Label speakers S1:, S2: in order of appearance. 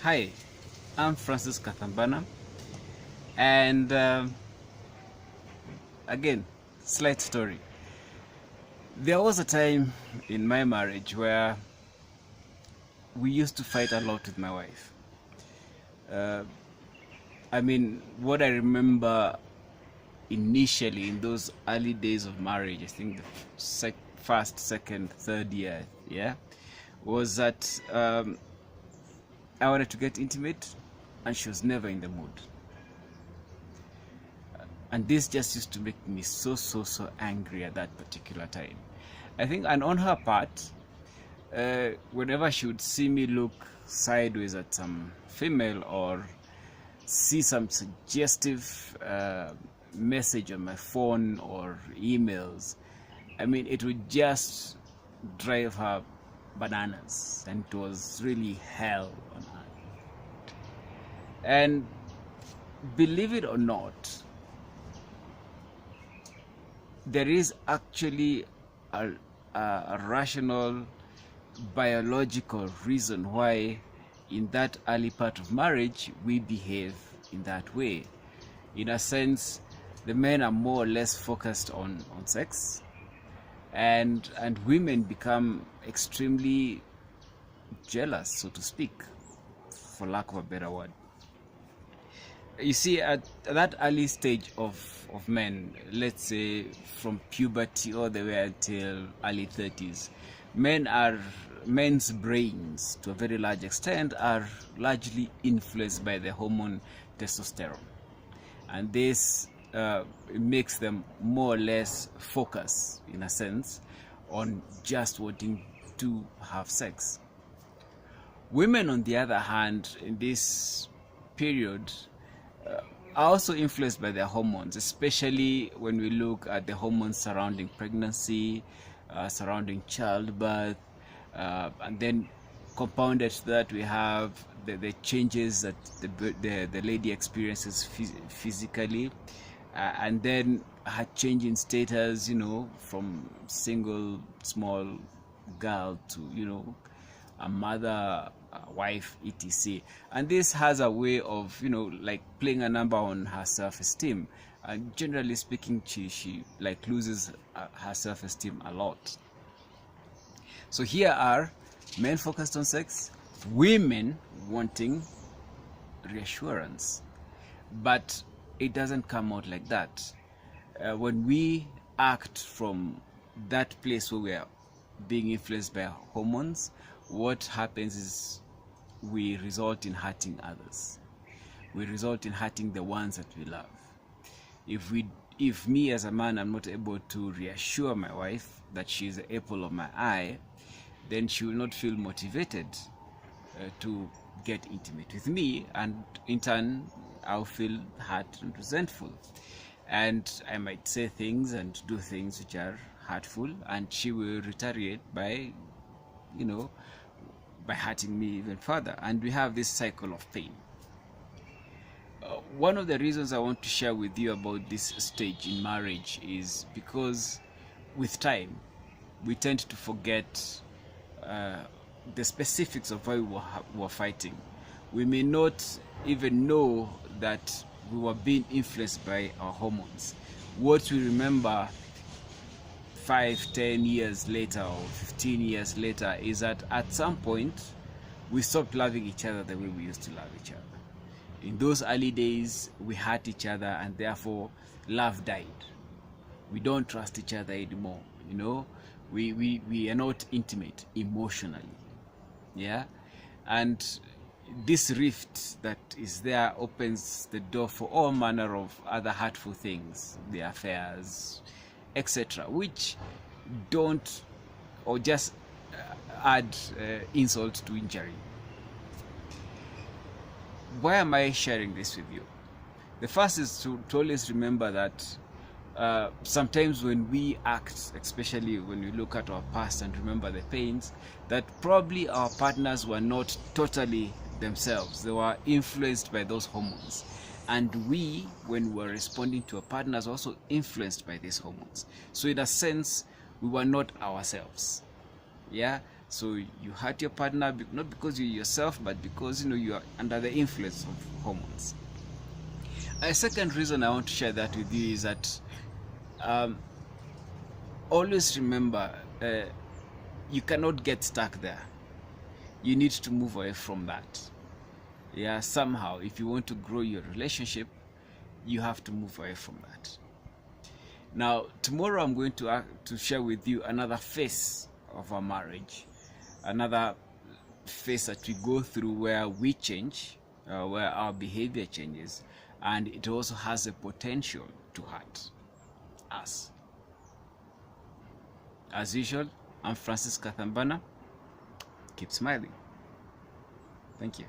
S1: Hi, I'm Francis Kathambana, and again, slight story. There was a time in my marriage where we used to fight a lot with my wife. What I remember initially in those early days of marriage, I think the first, second, third year, was that I wanted to get intimate, and she was never in the mood. And this just used to make me so angry at that particular time. I think, and on her part, whenever she would see me look sideways at some female or see some suggestive message on my phone or emails, it would just drive her bananas, and it was really hell on earth. And believe it or not, there is actually a rational biological reason why in that early part of marriage we behave in that way. In a sense, the men are more or less focused on sex, and women become extremely jealous, so to speak, for lack of a better word. You see, at that early stage of men, let's say from puberty all the way until early 30s, men's brains, to a very large extent, are largely influenced by the hormone testosterone. And this makes them more or less focus, in a sense, on just wanting to have sex. Women, on the other hand, in this period, are also influenced by their hormones, especially when we look at the hormones surrounding pregnancy, surrounding childbirth, and then compounded to that we have the changes that the lady experiences physically, and then her change in status, from single small girl to a mother, a wife, etc. And this has a way of like playing a number on her self-esteem, and generally speaking, she like loses her self-esteem a lot. So here are men focused on sex, women wanting reassurance, but it doesn't come out like that. When we act from that place where we are being influenced by hormones, what happens is we result in hurting others. We result in hurting the ones that we love. If me as a man, I'm not able to reassure my wife that she is the apple of my eye, then she will not feel motivated to get intimate with me, and in turn I'll feel hurt and resentful, and I might say things and do things which are hurtful, and she will retaliate by hurting me even further, and we have this cycle of pain. One of the reasons I want to share with you about this stage in marriage is because with time we tend to forget the specifics of why we were fighting. We may not even know that we were being influenced by our hormones. What we remember 5, 10 years later or 15 years later is that at some point we stopped loving each other the way we used to love each other. In those early days we hurt each other, and therefore love died. We don't trust each other anymore. We are not intimate emotionally. And this rift that is there opens the door for all manner of other hurtful things, the affairs, etc., which don't or just add insult to injury. Why am I sharing this with you? The first is to always remember that sometimes when we act, especially when we look at our past and remember the pains, that probably our partners were not totally themselves. They were influenced by those hormones. And we, when we were responding to our partners, also influenced by these hormones. So in a sense, we were not ourselves. So you hurt your partner not because you're yourself, but because you are under the influence of hormones. A second reason I want to share that with you is that always remember, you cannot get stuck there. You need to move away from that. Yeah, somehow, if you want to grow your relationship, you have to move away from that. Now, tomorrow I'm going to share with you another phase of our marriage, another phase that we go through where we change, where our behavior changes, and it also has a potential to hurt us. As usual, I'm Francis Kathambana. Keep smiling. Thank you.